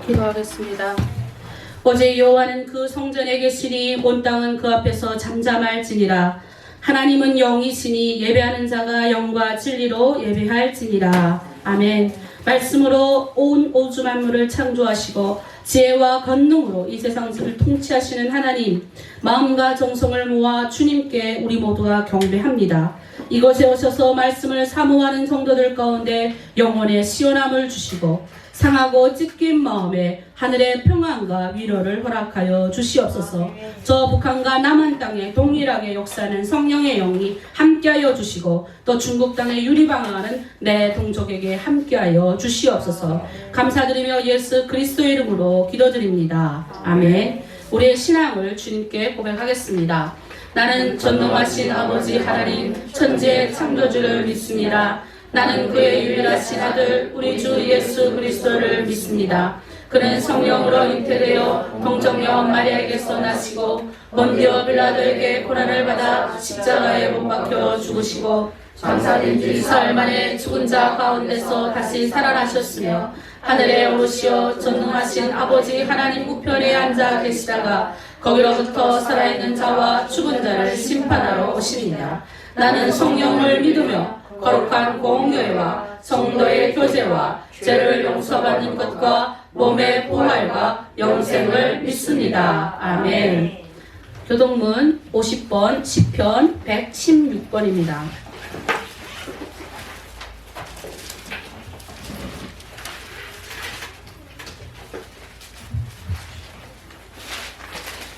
기도하겠습니다. 어제 여호와는 그 성전에 계시니 온 땅은 그 앞에서 잠잠할지니라. 하나님은 영이시니 예배하는 자가 영과 진리로 예배할지니라. 아멘. 말씀으로 온 우주 만물을 창조하시고 지혜와 권능으로 이 세상을 통치하시는 하나님, 마음과 정성을 모아 주님께 우리 모두가 경배합니다. 이곳에 오셔서 말씀을 사모하는 성도들 가운데 영혼의 시원함을 주시고 상하고 찢긴 마음에 하늘의 평안과 위로를 허락하여 주시옵소서. 저 북한과 남한 땅에 동일하게 역사하는 성령의 영이 함께하여 주시고 또 중국 땅에 유리방황하는 내 동족에게 함께하여 주시옵소서. 감사드리며 예수 그리스도의 이름으로 기도드립니다. 아멘. 우리의 신앙을 주님께 고백하겠습니다. 나는 전능하신 아버지 하나님 천지의 창조주를 믿습니다. 나는 그의 유일하신 아들 우리 주 예수 그리스도를 믿습니다. 그는 성령으로 잉태되어 동정녀 마리아에게서 나시고 본디오 빌라도에게 고난을 받아 십자가에 못 박혀 죽으시고 장사된 지 사흘 만에 죽은 자 가운데서 다시 살아나셨으며 하늘에 오르시어 전능하신 아버지 하나님 우편에 앉아 계시다가 거기로부터 살아있는 자와 죽은 자를 심판하러 오시니라. 나는 성령을 믿으며 거룩한 공교회와 성도의 교제와 죄를 용서받는 것과 몸의 부활과 영생을 믿습니다. 아멘. 교동문 50번, 10편 116번입니다.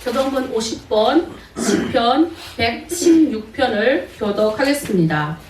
교동문 50번, 10편 116편을 교독하겠습니다.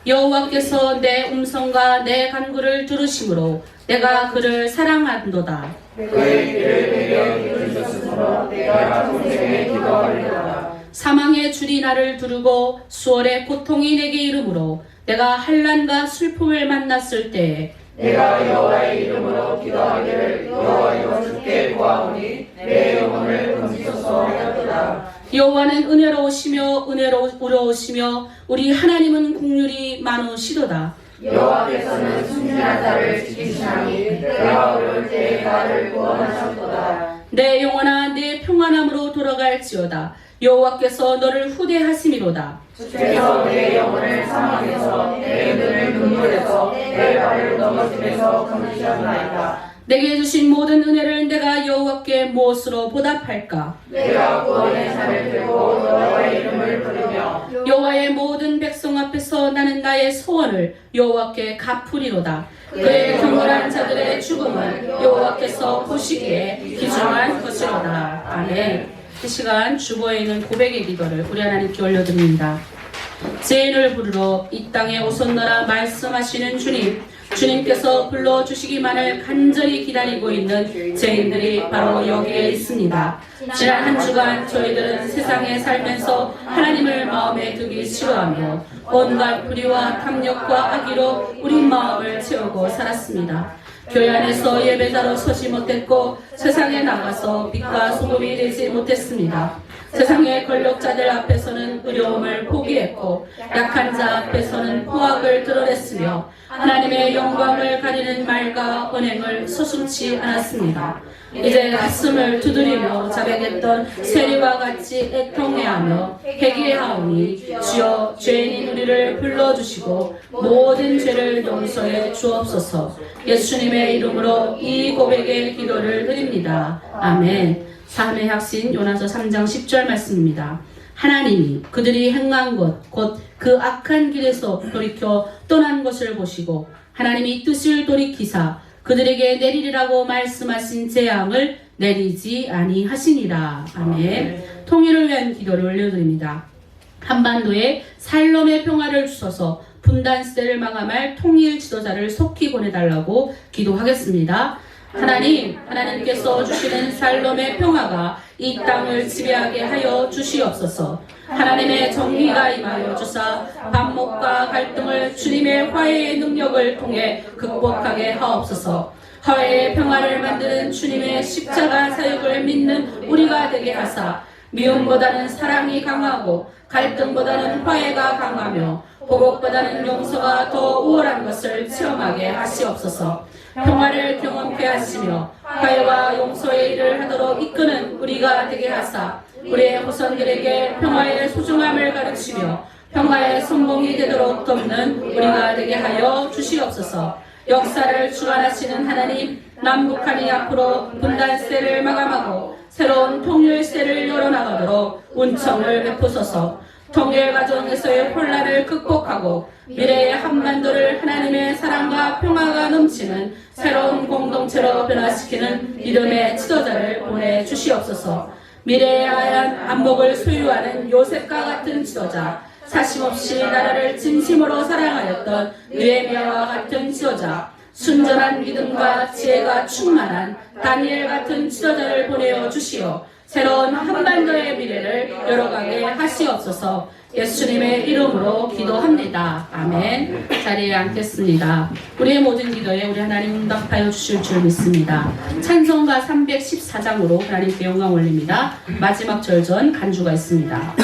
여호와께서 내 음성과 내 간구를 들으심으로 내가 그를 사랑한도다. 그의 길을 내게 이루셨으므로 내가 평생에 기도하리로다. 사망의 줄이 나를 두르고 수월의 고통이 내게 이르므로 내가 환난과 슬픔을 만났을 때에 내가 여호와의 이름으로 기도하기를 여호와여 주께 구하오니 내 영혼을 건지소서 하였도다. 여호와는 은혜로우시며 은혜로우시며 우리 하나님은 긍휼이 많으시도다. 여호와께서는 순진한 자를 지키시나니 내가 어려울 때에 나를 구원하셨도다. 내 영혼아 내 평안함으로 돌아갈지어다. 여호와께서 너를 후대하심이로다. 주께서 내 영혼을 사망해서 내 눈을 눈물에서 내 발을 넘어짐에서 건지셨나이다. 내게 주신 모든 은혜를 내가 여호와께 무엇으로 보답할까? 내가 구원의 잔을 들고 여호와의 이름을 부르며 여호와의 모든 백성 앞에서 나는 나의 소원을 여호와께 갚으리로다. 그의 경건한 자들의 죽음은 여호와께서 보시기에 귀중한 것이로다. 아멘. 이 시간 주보에 있는 고백의 기도를 우리 하나님께 올려드립니다. 죄인을 부르러 이 땅에 오셨노라 말씀하시는 주님, 주님께서 불러주시기만을 간절히 기다리고 있는 죄인들이 바로 여기에 있습니다. 지난 한 주간 저희들은 세상에 살면서 하나님을 마음에 두기 싫어하며 온갖 불의와 탐욕과 악의로 우리 마음을 채우고 살았습니다. 교회 안에서 예배자로 서지 못했고 세상에 나가서 빛과 소금이 되지 못했습니다. 세상의 권력자들 앞에서는 의로움을 포기했고 약한 자 앞에서는 포악을 드러냈으며 하나님의 영광을 가리는 말과 언행을 서슴지 않았습니다. 이제 가슴을 두드리며 자백했던 세리와 같이 애통해하며 회개하오니 주여 죄인인 우리를 불러주시고 모든 죄를 용서해 주옵소서. 예수님의 이름으로 이 고백의 기도를 드립니다. 아멘. 삶의 핵심 요나서 3장 10절 말씀입니다. 하나님이 그들이 행한 것 곧 그 악한 길에서 돌이켜 떠난 것을 보시고 하나님이 뜻을 돌이키사 그들에게 내리리라고 말씀하신 재앙을 내리지 아니하시니라. 아멘. 통일을 위한 기도를 올려드립니다. 한반도에 살롬의 평화를 주셔서 분단 시대를 마감할 통일 지도자를 속히 보내달라고 기도하겠습니다. 하나님께서 주시는 살롬의 평화가 이 땅을 지배하게 하여 주시옵소서. 하나님의 정의가 임하여 주사 반목과 갈등을 주님의 화해의 능력을 통해 극복하게 하옵소서. 화해의 평화를 만드는 주님의 십자가 사역을 믿는 우리가 되게 하사 미움보다는 사랑이 강하고 갈등보다는 화해가 강하며 보복보다는 용서가 더 우월한 것을 체험하게 하시옵소서. 평화를 경험케 하시며 화해와 용서의 일을 하도록 이끄는 우리가 되게 하사 우리의 후손들에게 평화의 소중함을 가르치며 평화의 성공이 되도록 돕는 우리가 되게 하여 주시옵소서. 역사를 주관하시는 하나님, 남북한이 앞으로 분단세를 마감하고 새로운 통일세를 열어나가도록 운청을 베푸소서. 통일 과정에서의 혼란을 극복하고 미래의 한반도를 하나님의 사랑과 평화가 넘치는 새로운 공동체로 변화시키는 믿음의 지도자를 보내주시옵소서. 미래의 하얀 안목을 소유하는 요셉과 같은 지도자, 사심없이 나라를 진심으로 사랑하였던 느헤미야와 같은 지도자, 순전한 믿음과 지혜가 충만한 다니엘 같은 지도자를 보내어 주시어 새로운 한반도의 미래를 열어가게 하시옵소서. 예수님의 이름으로 기도합니다. 아멘. 자리에 앉겠습니다. 우리의 모든 기도에 우리 하나님 응답하여 주실 줄 믿습니다. 찬송가 314장으로 하나님께 영광 올립니다. 마지막 절전 간주가 있습니다.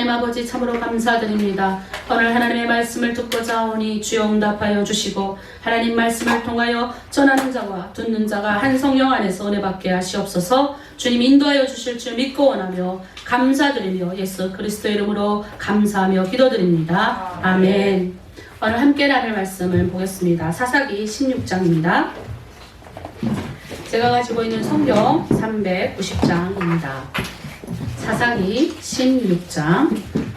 하나님 아버지 참으로 감사드립니다. 오늘 하나님의 말씀을 듣고자 오니 주여 응답하여 주시고 하나님 말씀을 통하여 전하는 자와 듣는 자가 한 성령 안에서 은혜 받게 하시옵소서. 주님 인도하여 주실 줄 믿고 원하며 감사드리며 예수 그리스도의 이름으로 감사하며 기도드립니다. 아멘. 오늘 함께 나눌 말씀을 보겠습니다. 사사기 16장입니다. 제가 가지고 있는 성경 390장입니다. 사사기 16장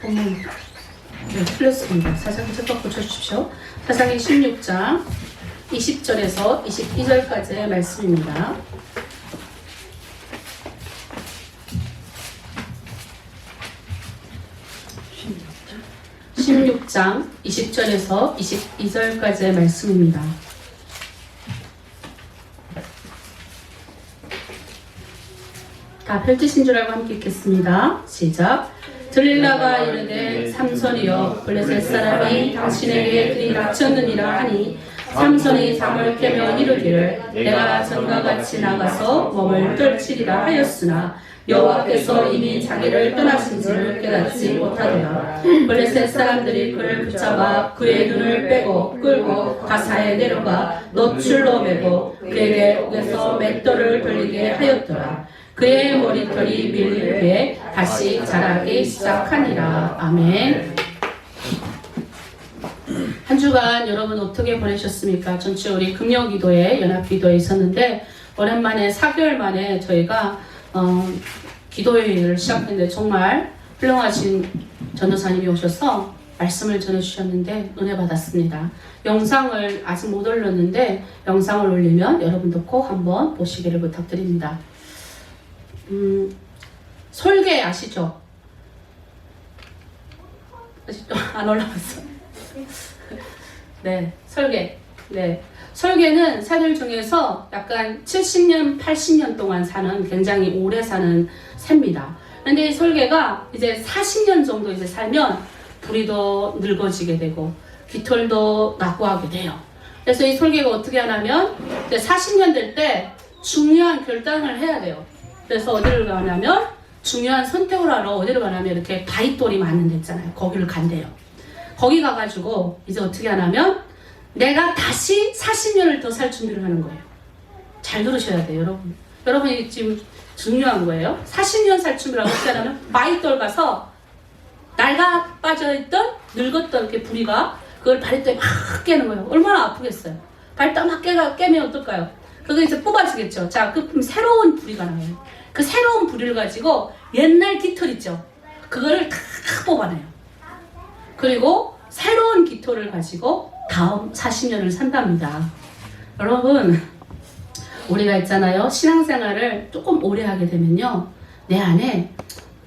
본문 틀렸습니다. 사사기 책각 고쳐주십시오. 사사기 16장 20절에서 22절까지의 말씀입니다. 16장 20절에서 22절까지의 말씀입니다. 다 펼치신 줄 알고 함께 읽겠습니다. 시작. 들릴라가 이르되 삼손이여 블레셋 사람이 당신에게 들이닥쳤느니라 하니 삼손이 잠을 깨며 이르기를 내가 전과 같이 나가서 몸을 떨치리라 하였으나 여호와께서 이미 자기를 떠나신지를 깨닫지 못하더라. 블레셋 사람들이 그를 붙잡아 그의 눈을 빼고 끌고 가사에 내려가 놋줄로 매고 그에게 옥에서 맷돌을 돌리게 하였더라. 그의 머리털이 밀린 후에 다시 자라기 시작하니라. 아멘. 한 주간 여러분 어떻게 보내셨습니까? 전체 우리 금요기도회 연합기도에 있었는데 오랜만에 4개월 만에 저희가 기도회를 시작했는데 정말 훌륭하신 전도사님이 오셔서 말씀을 전해주셨는데 은혜 받았습니다. 영상을 아직 못 올렸는데 영상을 올리면 여러분도 꼭 한번 보시기를 부탁드립니다. 설계 아시죠? 아직도 안 올라왔어. 네, 설계. 네. 설계는 새들 중에서 약간 70년, 80년 동안 사는 굉장히 오래 사는 새입니다. 근데 이 설계가 이제 40년 정도 이제 살면 부리도 늙어지게 되고 깃털도 낙후하게 돼요. 그래서 이 설계가 어떻게 하냐면 이제 40년 될 때 중요한 결단을 해야 돼요. 그래서 어디를 가냐면 중요한 선택을 하러 어디를 가냐면 이렇게 바위돌이 많은 데 있잖아요. 거기를 간대요. 거기 가가지고 이제 어떻게 하냐면 내가 다시 40년을 더 살 준비를 하는 거예요. 잘 들으셔야 돼요, 여러분. 여러분이 지금 중요한 거예요. 40년 살 준비를 하고 어떻게 하냐면 바위돌 가서 낡아 빠져있던 늙었던 이렇게 부리가 그걸 바위돌에 막 깨는 거예요. 얼마나 아프겠어요. 바위돌 막 깨면 어떨까요? 그거 이제 뽑아지겠죠. 자, 그럼 새로운 부리가 나와요. 그 새로운 부리를 가지고 옛날 깃털 있죠. 그거를 다 뽑아내요. 그리고 새로운 깃털을 가지고 다음 40년을 산답니다. 여러분, 우리가 있잖아요. 신앙생활을 조금 오래 하게 되면요. 내 안에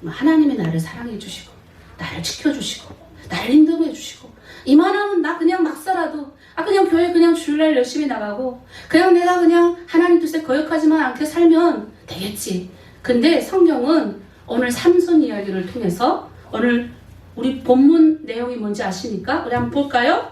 하나님이 나를 사랑해 주시고 나를 지켜주시고 나를 인도해 주시고 이만하면 나 그냥 막 살아도 그냥 교회 그냥 주일날 열심히 나가고 그냥 내가 그냥 하나님 뜻에 거역하지만 않게 살면 되겠지. 근데 성경은 오늘 삼손 이야기를 통해서 오늘 우리 본문 내용이 뭔지 아십니까? 우리 한번 볼까요?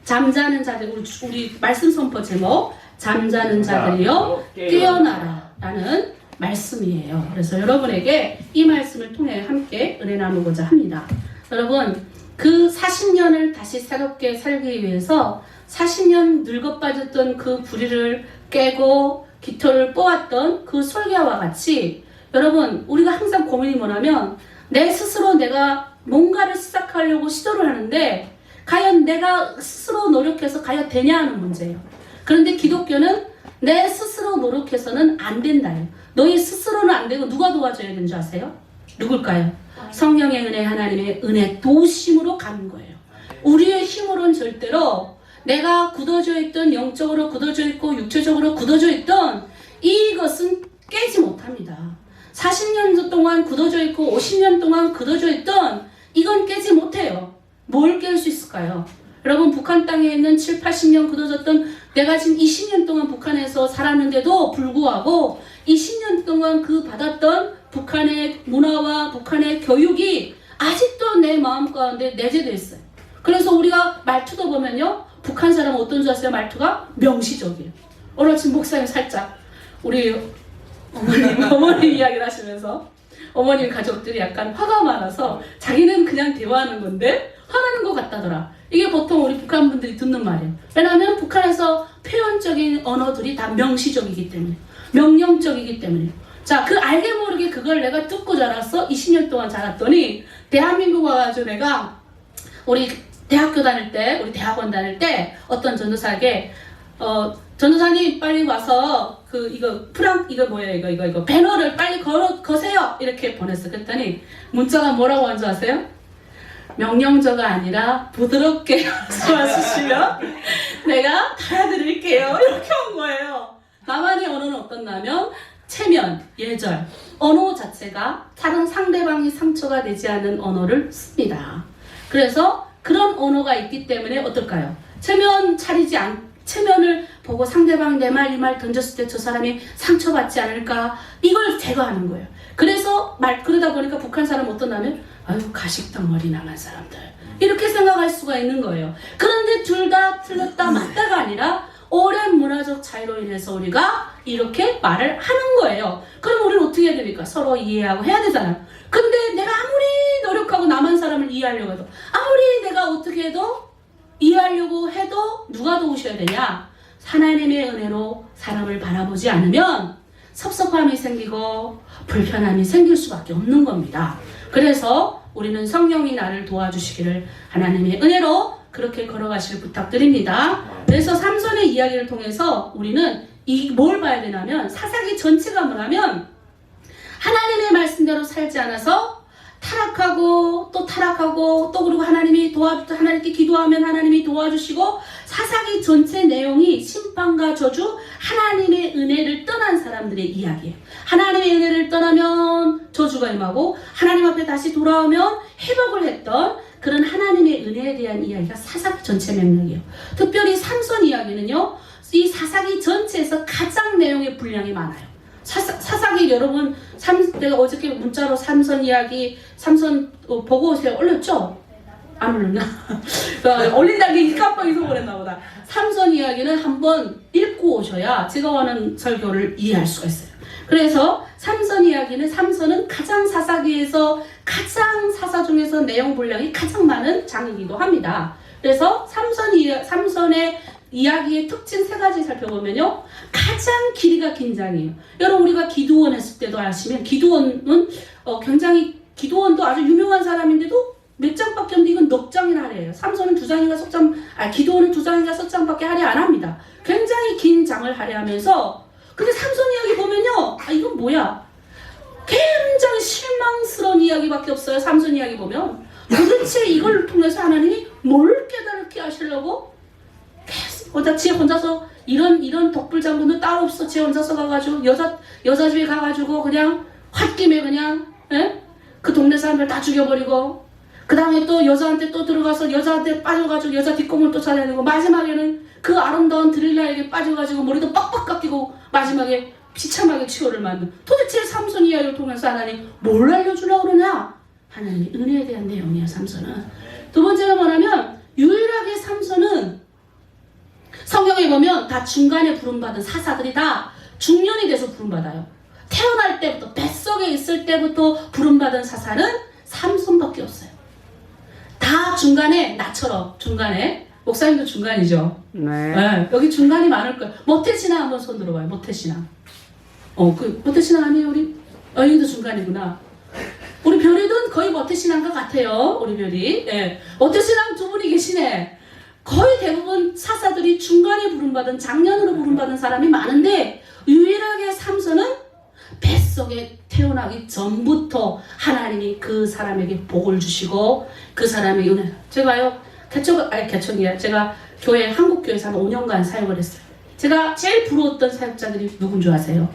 잠자는 자들, 우리 말씀 선포 제목 잠자는 자들이여 깨어나라 라는 말씀이에요. 그래서 여러분에게 이 말씀을 통해 함께 은혜 나누고자 합니다. 여러분, 그 40년을 다시 새롭게 살기 위해서 40년 늙어 빠졌던 그 부리를 깨고 깃털을 뽑았던 그 설계와 같이 여러분, 우리가 항상 고민이 뭐냐면 내 스스로 내가 뭔가를 시작하려고 시도를 하는데 과연 내가 스스로 노력해서 과연 되냐 하는 문제예요. 그런데 기독교는 내 스스로 노력해서는 안 된다요. 너희 스스로는 안 되고 누가 도와줘야 되는 줄 아세요? 누굴까요? 성령의 은혜, 하나님의 은혜 도우심으로 가는 거예요. 우리의 힘으로는 절대로 내가 굳어져 있던 영적으로 굳어져 있고 육체적으로 굳어져 있던 이것은 깨지 못합니다. 40년 동안 굳어져 있고 50년 동안 굳어져 있던 이건 깨지 못해요. 뭘 깰 수 있을까요? 여러분, 북한 땅에 있는 7, 80년 굳어졌던 내가 지금 20년 동안 북한에서 살았는데도 불구하고 20년 동안 그 받았던 북한의 문화와 북한의 교육이 아직도 내 마음 가운데 내재되어 있어요. 그래서 우리가 말투도 보면요, 북한 사람은 어떤 줄 아세요? 말투가 명시적이에요. 오늘 아침 목사님 살짝 우리 어머님 이야기를 하시면서 어머님 가족들이 약간 화가 많아서 자기는 그냥 대화하는 건데 화나는 것 같다더라. 이게 보통 우리 북한 분들이 듣는 말이에요. 왜냐하면 북한에서 표현적인 언어들이 다 명시적이기 때문에, 명령적이기 때문에. 자, 그 알게 모르게 그걸 내가 듣고 자랐어. 20년 동안 자랐더니 대한민국 와가지고 내가 우리 대학교 다닐 때, 우리 대학원 다닐 때 어떤 전도사에게 전도사님 빨리 와서 이거 뭐예요? 배너를 빨리 거세요. 이렇게 보냈어. 그랬더니 문자가 뭐라고 한 줄 아세요? 명령조가 아니라 부드럽게 말씀하시면 내가 달아드릴게요. 이렇게 온 거예요. 나만의 언어는 어떻냐면 체면, 예절, 언어 자체가 다른 상대방이 상처가 되지 않는 언어를 씁니다. 그래서 그런 언어가 있기 때문에 어떨까요? 체면을 보고 상대방 내 말 이 말 던졌을 때 저 사람이 상처받지 않을까, 이걸 제거하는 거예요. 그래서 그러다 보니까 북한 사람은 어떠냐면 아유 가식덩어리 남한 사람들 이렇게 생각할 수가 있는 거예요. 그런데 둘 다 틀렸다 맞다가 아니라 오랜 문화적 차이로 인해서 우리가 이렇게 말을 하는 거예요. 그럼 우리는 어떻게 해야 됩니까? 서로 이해하고 해야 되잖아요. 근데 내가 아무리 노력하고 남한 사람을 이해하려고 해도 아무리 내가 어떻게 해도 이해하려고 해도 누가 도우셔야 되냐? 하나님의 은혜로 사람을 바라보지 않으면 섭섭함이 생기고 불편함이 생길 수밖에 없는 겁니다. 그래서 우리는 성령이 나를 도와주시기를 하나님의 은혜로 그렇게 걸어가시길 부탁드립니다. 그래서 삼손의 이야기를 통해서 우리는 뭘 봐야 되냐면 사사기 전체가 뭐냐면 하나님의 말씀대로 살지 않아서 타락하고 또 그리고 하나님께 기도하면 하나님이 도와주시고 사사기 전체 내용이 심판과 저주, 하나님의 은혜를 떠난 사람들의 이야기예요. 하나님의 은혜를 떠나면 저주가 임하고 하나님 앞에 다시 돌아오면 회복을 했던 그런 하나님의 은혜에 대한 이야기가 사사기 전체 맥락이에요. 특별히 삼손 이야기는요, 이 사사기 전체에서 가장 내용의 분량이 많아요. 사사기 여러분 내가 어저께 문자로 삼손 이야기 삼손 보고 오세요. 올렸죠? 안 올렸나? 올린다는 게 깜빡 잊어버렸나 보다. 삼손 이야기는 한번 읽고 오셔야 제가 원하는 설교를 이해할 수가 있어요. 그래서 삼손 이야기는 삼손은 가장 사사기에서 가장 사사 중에서 내용 분량이 가장 많은 장이기도 합니다. 그래서 삼손의 이야기의 특징 세 가지 살펴보면요, 가장 길이가 긴 장이에요. 여러분 우리가 기드온 했을 때도 아시면 기드온은 굉장히 기드온도 아주 유명한 사람인데도 몇 장밖에 없는데 이건 넉 장이나 하래요. 삼손은 두 장인가 석 장, 기드온은 두 장인가 석 장밖에 할애 안 합니다. 굉장히 긴 장을 할애하면서 근데 삼손 이야기 보면요, 이건 뭐야? 굉장히 실망스러운 이야기밖에 없어요. 삼손 이야기 보면 도대체 이걸 통해서 하나님이 뭘 깨달게 하시려고 지 혼자서 이런 독불장군도 따로 없어. 지 혼자서 가가지고 여자 집에 가가지고 그냥 홧김에 그냥 그 동네 사람들 다 죽여버리고 그 다음에 또 여자한테 또 들어가서 여자한테 빠져가지고 여자 뒷공을 또 찾아야 되고 마지막에는 그 아름다운 드릴라에게 빠져가지고 머리도 빡빡 깎이고 마지막에 비참하게 치료를 만든 도대체 삼손 이야기를 통해서 하나님 뭘 알려주려고 그러냐? 하나님의 은혜에 대한 내용이에요. 삼손은. 두 번째가 뭐냐면 유일하게 삼손은 성경에 보면 다 중간에 부름받은 사사들이 다 중년이 돼서 부름받아요. 태어날 때부터 뱃속에 있을 때부터 부름받은 사사는 삼손밖에 없어요. 다 중간에 나처럼 중간에 목사님도 중간이죠. 네, 여기 중간이 많을 거예요. 모태신앙 한번 손 들어봐요. 모태신앙. 모태신앙 아니에요 우리? 여기도 중간이구나. 우리 별이든 거의 모태신앙과 같아요. 우리 별이. 네. 모태신앙 두 분이 계시네. 거의 대부분 사사들이 중간에 부름받은 장년으로 부름받은 사람이 많은데 유일하게 삼손은 뱃속에 태어나기 전부터 하나님이 그 사람에게 복을 주시고 그 사람에게 은혜. 제가요 개척이야. 제가 교회 한국교회에서 한 5년간 사역을 했어요. 제가 제일 부러웠던 사역자들이 누군 줄 아세요?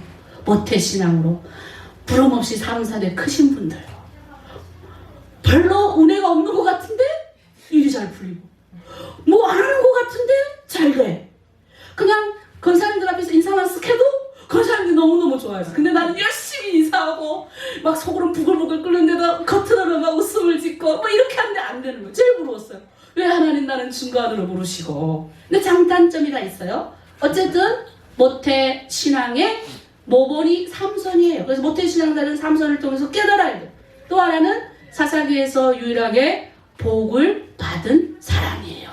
모태신앙으로 부름없이 삼사대 크신 분들. 별로 은혜가 없는 것 같은데 일이 잘 풀리고 뭐 안 하는 것 같은데 잘 돼. 그냥 권사님들 앞에서 인사만 쓱 해도 권사님들이 너무너무 좋아해서 근데 나는 열심히 인사하고 막 속으로 부글부글 끓는데도 겉으로는 막 웃음을 짓고 뭐 이렇게 하는데 안 되는 거예요. 제일 부러웠어요. 왜 하나님 나는 중간으로 부르시고. 근데 장단점이 다 있어요. 어쨌든 모태신앙의 모본이 삼손이에요. 그래서 모태신앙자는 삼손을 통해서 깨달아야 돼요. 또 하나는 사사기에서 유일하게 복을 받은 사람이에요.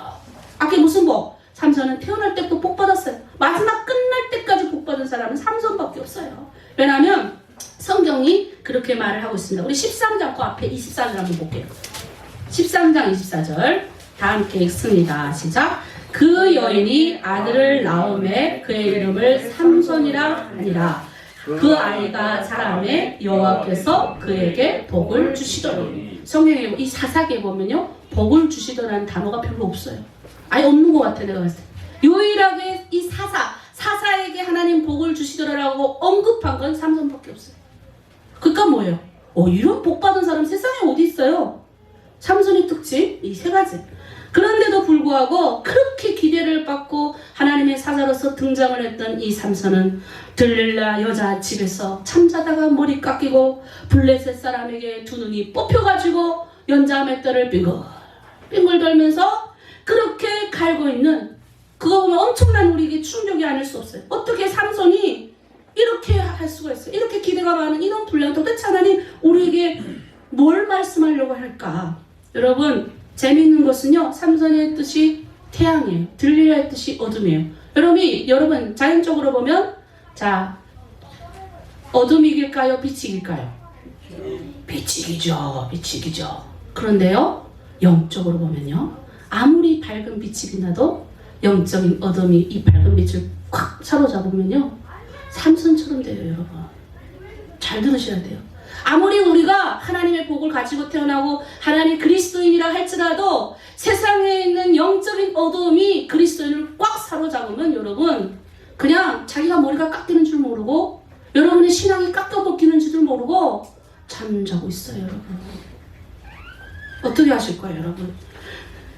아까 무슨 복? 삼손은 태어날 때부터 복 받았어요. 마지막 끝날 때까지 복 받은 사람은 삼손밖에 없어요. 왜냐하면 성경이 그렇게 말을 하고 있습니다. 우리 13장 그 앞에 24절 한번 볼게요. 13장 24절 다 함께 읽습니다. 시작. 그 여인이 아들을 낳음에 그의 이름을 삼손이라 하니라. 그 아이가 자라매 여호와께서 그에게 복을 주시더니. 성경에 이 사사기에 보면요, 복을 주시더라는 단어가 별로 없어요. 아예 없는 것 같아. 내가 봤을 때 유일하게 이 사사에게 하나님 복을 주시더라라고 언급한 건 삼손밖에 없어요. 그러니까 뭐예요? 이런 복 받은 사람 세상에 어디 있어요? 삼손의 특징 이 세 가지. 그런데도 불구하고 그렇게 기대를 받고 하나님의 사자로서 등장을 했던 이 삼손은 들릴라 여자 집에서 잠자다가 머리 깎이고 블레셋 사람에게 두 눈이 뽑혀가지고 연자 맷돌을 빙글 돌면서 그렇게 갈고 있는, 그거 보면 엄청난 우리에게 충격이 아닐 수 없어요. 어떻게 삼손이 이렇게 할 수가 있어요? 이렇게 기대가 많은 이런 분량, 도대체 하나님 우리에게 뭘 말씀하려고 할까? 여러분, 재미있는 것은요, 삼손의 뜻이 태양이에요. 들릴라의 뜻이 어둠이에요. 여러분 자연적으로 보면, 자, 어둠이 이길까요? 빛이 이길까요? 빛이 이기죠. 그런데요, 영적으로 보면요, 아무리 밝은 빛이 빛나도 영적인 어둠이 이 밝은 빛을 콱 사로잡으면요, 삼손처럼 돼요. 여러분, 잘 들으셔야 돼요. 아무리 우리가 하나님의 복을 가지고 태어나고 하나님 그리스도인이라 할지라도 세상에 있는 영적인 어둠이 그리스도인을 꽉 사로잡으면 여러분, 그냥 자기가 머리가 깎이는 줄 모르고 여러분의 신앙이 깎여벗기는 줄 모르고 잠자고 있어요. 여러분, 어떻게 하실 거예요? 여러분,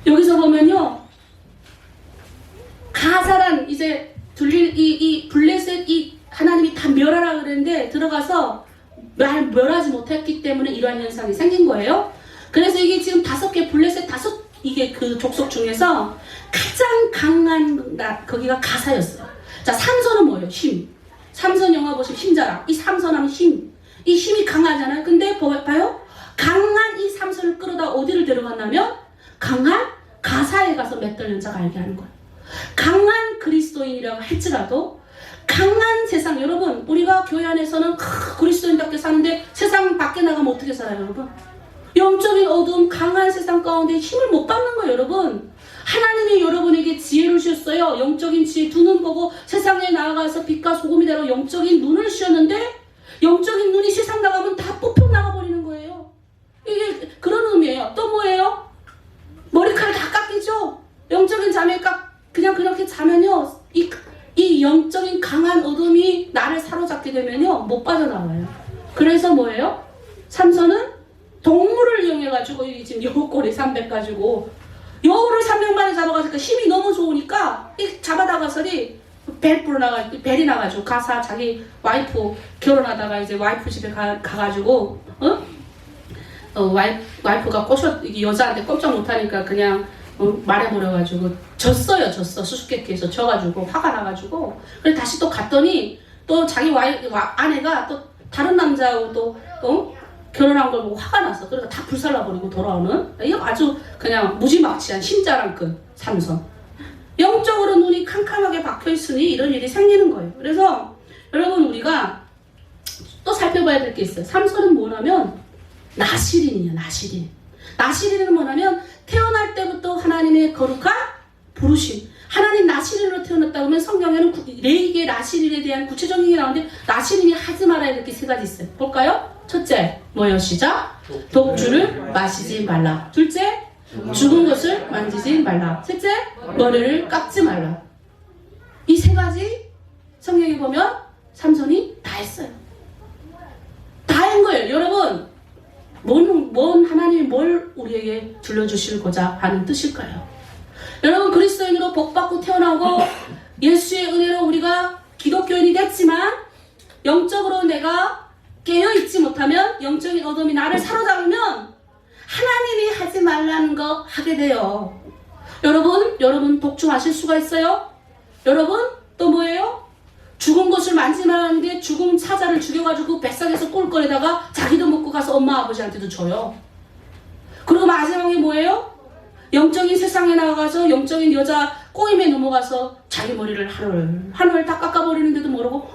여기서 보면요, 가사란 이제 이 블레셋 이 하나님이 다 멸하라 그랬는데 들어가서 멸하지 못했기 때문에 이러한 현상이 생긴 거예요. 그래서 이게 지금 5개 블레셋 이게 그 족속 중에서 가장 강한 거기가 가사였어요. 자, 삼손은 뭐예요? 힘. 삼손 영화 보시면 힘자랑. 이 삼손하면 힘. 이 힘이 강하잖아요. 근데 봐요. 강한 이 삼손을 끌어다 어디를 데려갔냐면 강한 가사에 가서 맷돌 연자가 알게 하는 거예요. 강한 그리스도인이라고 할지라도 강한 세상, 여러분, 우리가 교회 안에서는 그리스도인답게 사는데 세상 밖에 나가면 어떻게 살아요? 여러분, 영적인 어두움, 강한 세상 가운데 힘을 못 받는 거예요. 여러분, 하나님이 여러분에게 지혜를 주셨어요. 영적인 지혜, 두 눈 보고 세상에 나아가서 빛과 소금이 되라 영적인 눈을 주셨는데 영적인 눈이 세상 나가면 다 뽑혀 나가버리는 거예요. 이게 그런 의미예요. 또 뭐예요? 머리카락 다 깎이죠. 영적인 잠에 그냥 그렇게 자면요, 이 영적인 강한 어둠이 나를 사로잡게 되면요, 못 빠져나와요. 그래서 뭐예요? 삼손은 동물을 이용해가지고, 지금 여우꼬리 300 가지고 여우를 300마리 잡아가지고 힘이 너무 좋으니까 이 잡아다가서리 벨이 나가지고 가사 자기 와이프 결혼하다가 이제 와이프 집에 가가지고 와이프가 여자한테 꼼짝 못하니까 그냥 말해버려가지고 졌어요. 수수께끼에서 져가지고 화가 나가지고, 그래서 다시 또 갔더니 또 자기 아내가 또 다른 남자하고 또 결혼한 걸 보고 화가 났어. 그래서 다 불살라버리고 돌아오는, 이거 아주 그냥 무지막지한 힘자랑꾼 삼손. 영적으로 눈이 캄캄하게 박혀있으니 이런 일이 생기는 거예요. 그래서 여러분, 우리가 또 살펴봐야 될 게 있어요. 삼손은 뭐냐면 나시린이에요. 나시린은 뭐냐면 태어날 때부터 하나님의 거룩한 부르심, 하나님 나시린으로 태어났다고 하면 성경에는 레위기의 나시린에 대한 구체적인 게 나오는데, 나시린이 하지 말아야 될 게 3가지 있어요. 볼까요? 첫째, 뭐예요? 시작. 독주를 마시지 말라. 둘째, 죽은 것을 만지지 말라. 셋째, 머리를 깎지 말라. 이 3가지 성경에 보면 삼손이 다 했어요. 다 한 거예요. 여러분, 뭔 하나님이 뭘 우리에게 들려주시고자 하는 뜻일까요? 여러분, 그리스도인으로 복받고 태어나고 예수의 은혜로 우리가 기독교인이 됐지만 영적으로 내가 깨어있지 못하면, 영적인 어둠이 나를 사로잡으면 하나님이 하지 말라는 거 하게 돼요. 여러분 독주 마실 수가 있어요? 여러분, 또 뭐예요? 죽은 것을 만지지 말라는데 죽은 사자를 죽여가지고 뱃속에서 꿀거리다가 자기도 먹고 가서 엄마 아버지한테도 줘요. 그리고 마지막에 뭐예요? 영적인 세상에 나가서 영적인 여자 꼬임에 넘어가서 자기 머리를 하늘 다 깎아버리는데도 모르고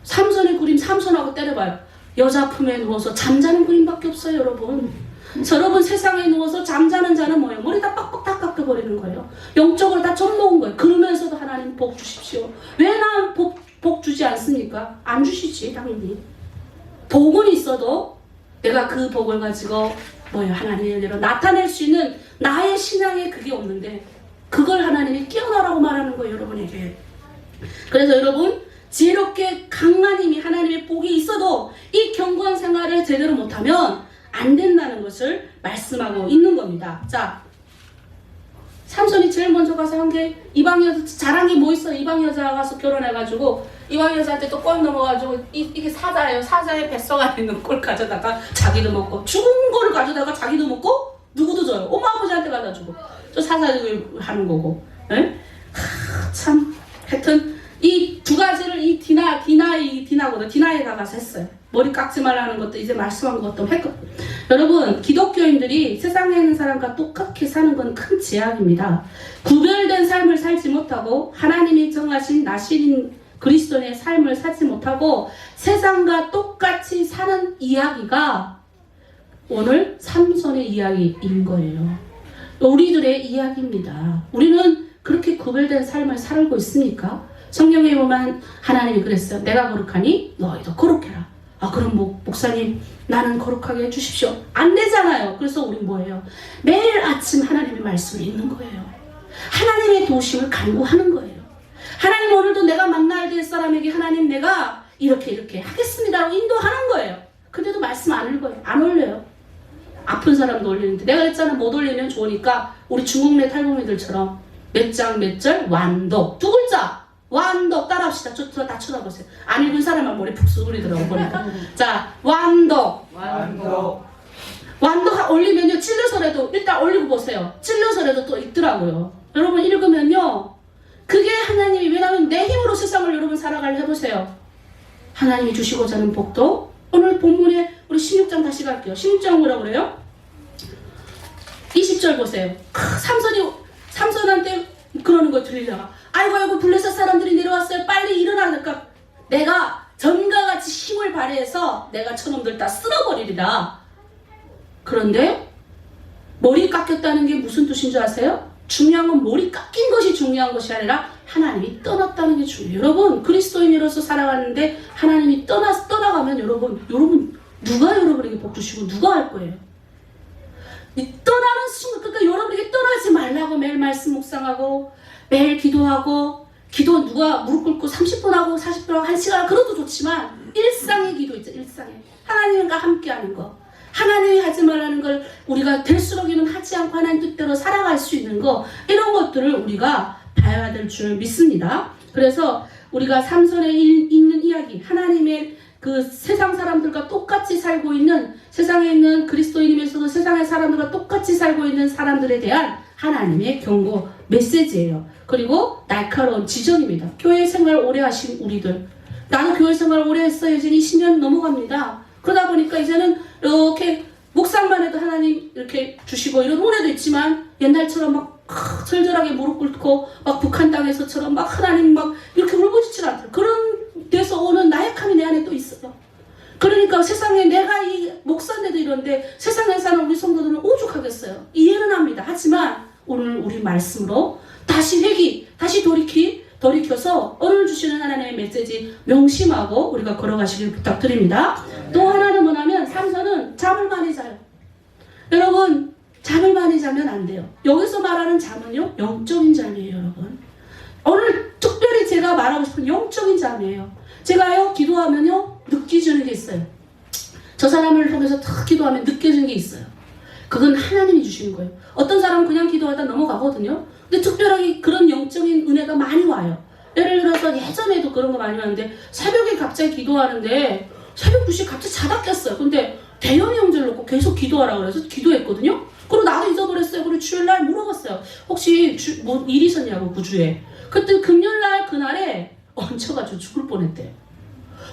삼손의 그림, 삼손하고 때려봐요. 여자 품에 누워서 잠자는 그림밖에 없어요. 여러분 세상에 누워서 잠자는 자는 뭐예요? 머리 다 빡빡 다 깎아버리는 거예요. 영적으로 다 젖먹은 거예요. 그러면서도 하나님 복 주십시오. 왜 난 복 주지 않습니까? 안 주시지, 당연히. 복은 있어도 내가 그 복을 가지고 하나님의 은혜로 나타낼 수 있는 나의 신앙에 그게 없는데, 그걸 하나님이 깨어나라고 말하는 거예요, 여러분에게. 그래서 여러분, 지혜롭게 강한 힘이, 하나님의 복이 있어도 이 경건 생활을 제대로 못하면 안 된다는 것을 말씀하고 있는 겁니다. 자, 삼손이 제일 먼저 가서 한 게 이방 여자 잘한 게 뭐 있어? 이방 여자 가서 결혼해가지고 이방 여자한테 또 꼴 넘어가지고 이게 사자예요. 사자의 뱃속 안에 있는 꼴 가져다가 자기도 먹고 죽은 거를 가져다가 자기도 먹고 누구도 줘요. 엄마 아버지한테 갖다 주고 저 사자를 하는 거고. 에? 참 하여튼 이 두 가지를 이 디나거든. 디나에다가 했어요. 머리 깎지 말라는 것도 이제 말씀한 것도 했거든. 여러분 기독교인들이 세상에 있는 사람과 똑같이 사는 건 큰 제약입니다. 구별된 삶을 살지 못하고 하나님이 정하신 나신 그리스도인의 삶을 살지 못하고 세상과 똑같이 사는 이야기가 오늘 삼손의 이야기인 거예요. 우리들의 이야기입니다. 우리는 그렇게 구별된 삶을 살고 있습니까? 성경에 보면 하나님이 그랬어요. 내가 거룩하니 너희도 거룩해라. 아 그럼 목사님 나는 거룩하게 해주십시오. 안 되잖아요. 그래서 우린 뭐예요? 매일 아침 하나님의 말씀을 읽는 거예요. 하나님의 도심을 간구하는 거예요. 하나님 오늘도 내가 만나야 될 사람에게 하나님 내가 이렇게 하겠습니다라고 인도하는 거예요. 근데도 말씀 안 읽어요. 안 올려요. 아픈 사람도 올리는데 내가 그랬잖아. 못 올리면 좋으니까 우리 중국내 탈북민들처럼 몇 장 몇 절 완독 두 글자 완독 따라합시다. 다 쳐다보세요. 안 읽은 사람만 머리 푹 쑥으리더라고 보니까. 자 완독 올리면요 찔러서라도 일단 올리고 보세요. 찔러서라도 또 읽더라고요. 여러분 읽으면요 그게 하나님이 왜냐하면 내 힘으로 세상을 여러분 살아가려 해보세요. 하나님이 주시고자 하는 복도 오늘 본문에 우리 16장 다시 갈게요. 16장 뭐라고 그래요? 20절 보세요. 삼손한테 그러는 거 들리다가 아이고 블레셋 사람들이 내려왔어요. 빨리 일어나니까 내가 전과 같이 힘을 발휘해서 내가 저놈들 다 쓸어버리리라. 그런데 머리 깎였다는 게 무슨 뜻인 줄 아세요? 중요한 건 머리 깎인 것이 중요한 것이 아니라 하나님이 떠났다는 게 중요해요. 여러분 그리스도인으로서 살아가는데 하나님이 떠나가면 여러분 누가 여러분에게 복 주시고 누가 할 거예요? 이 떠나는 순간 그러니까 여러분에게 떠나지 말라고 매일 말씀 묵상하고 매일 기도하고 기도 누가 무릎 꿇고 30분 하고 40분 하고 1시간 하고 그것도 좋지만 일상의 기도 있죠. 일상에 하나님과 함께하는 거 하나님이 하지 말라는 걸 우리가 될수록이면 하지 않고 하나님 뜻대로 살아갈 수 있는 거 이런 것들을 우리가 봐야 될 줄 믿습니다. 그래서 우리가 삼손에 있는 이야기 하나님의 그 세상 사람들과 똑같이 살고 있는 세상에 있는 그리스도인이면서도 세상의 사람들과 똑같이 살고 있는 사람들에 대한 하나님의 경고 메시지예요. 그리고 날카로운 지적입니다. 교회 생활 오래 하신 우리들 나도 교회 생활 오래 했어요. 이제 20년 넘어갑니다. 그러다 보니까 이제는 이렇게 묵상만 해도 하나님 이렇게 주시고 이런 은혜도 있지만 옛날처럼 막 절절하게 무릎 꿇고 막 북한 땅에서처럼 막 하나님 막 이렇게 울부짖질 않더라고요. 그런 데서 오는 나약함이 내 안에 또 있어요. 그러니까 세상에 내가 이 목사인데도 이런데 세상에 사는 우리 성도들은 오죽하겠어요. 이해는 합니다. 하지만 오늘 우리 말씀으로 다시 다시 돌이켜서 오늘 주시는 하나님의 메시지 명심하고 우리가 걸어가시길 부탁드립니다. 또 하나는 뭐냐면 삼손은 잠을 많이 자요. 여러분 잠을 많이 자면 안 돼요. 여기서 말하는 잠은요 영적인 잠이에요. 여러분 오늘 특별히 제가 말하고 싶은 영적인 잠이에요. 제가요 기도하면요 느껴지는 게 있어요. 저 사람을 통해서 탁 기도하면 느껴지는 게 있어요. 그건 하나님이 주시는 거예요. 어떤 사람은 그냥 기도하다 넘어가거든요. 근데 특별하게 그런 영적인 은혜가 많이 와요. 예를 들어서 예전에도 그런 거 많이 왔는데 새벽에 갑자기 기도하는데 새벽 2시에 갑자기 자다 깼어요. 근데 대형 형제를 놓고 계속 기도하라고 그래서 기도했거든요. 그리고 나도 잊어버렸어요. 그리고 주일날 물어봤어요. 혹시 뭐 일 있었냐고 그 주에. 그때 금요일날 그날에 얹혀가지고 죽을 뻔했대요.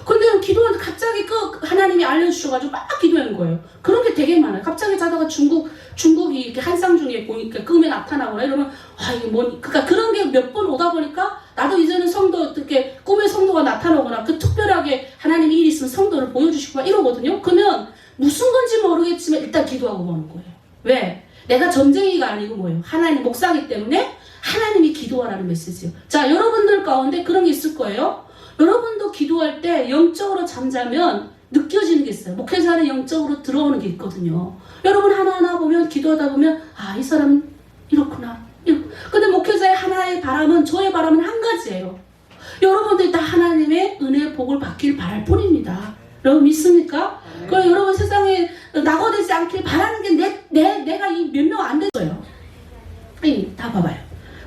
근데 기도하는데 갑자기 하나님이 알려주셔가지고 막 기도하는 거예요. 그런 게 되게 많아요. 갑자기 자다가 중국이 이렇게 한쌍중에 보니까 꿈에 나타나거나 이러면 이게 그러니까 그런 게 몇 번 오다 보니까 나도 이제는 성도 어떻게 꿈에 성도가 나타나거나 그 특별하게 하나님이 일이 있으면 성도를 보여주시고 막 이러거든요. 그러면 무슨 건지 모르겠지만 일단 기도하고 보는 거예요. 왜? 내가 점쟁이가 아니고 뭐예요? 하나님 목사기 때문에 하나님이 기도하라는 메시지예요. 자, 여러분들 가운데 그런 게 있을 거예요. 여러분도 기도할 때 영적으로 잠자면 느껴지는 게 있어요. 목회자는 영적으로 들어오는 게 있거든요. 여러분 하나하나 보면 기도하다 보면 이 사람은 이렇구나. 근데 목회자의 하나의 바람은 저의 바람은 한 가지예요. 여러분들이 다 하나님의 은혜의 복을 받길 바랄 뿐입니다. 여러분 믿습니까? 그럼 여러분 세상에 낙오되지 않길 바라는 게 내가 이 몇 명 안 됐어요. 다 봐봐요.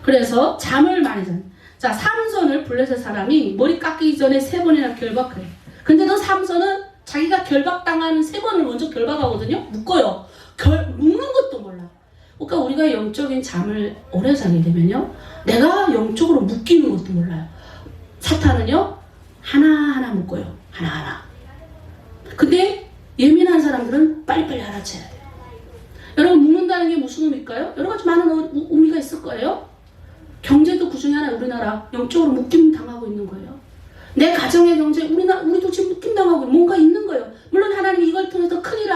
그래서 잠을 많이 자는. 자, 삼손을 블레셋 사람이 머리 깎이기 전에 3번이나 결박해요. 근데도 삼손은 자기가 결박당한 3번을 먼저 결박하거든요. 묶어요. 묶는 것도 몰라. 그러니까 우리가 영적인 잠을 오래 자게 되면요, 내가 영적으로 묶이는 것도 몰라요. 사탄은요, 하나하나 묶어요. 하나하나. 근데 예민한 사람들은 빨리빨리 알아채야 돼요. 여러분, 묶는다는 게 무슨 의미일까요? 여러 가지 많은 의미가 있을 거예요. 경제도 그 중에 하나, 우리나라 영적으로 묶임 당하고 있는 거예요. 내 가정의 경제, 우리도 지금 묶임 당하고 뭔가 있는 거예요. 물론 하나님이 이걸 통해서 큰일을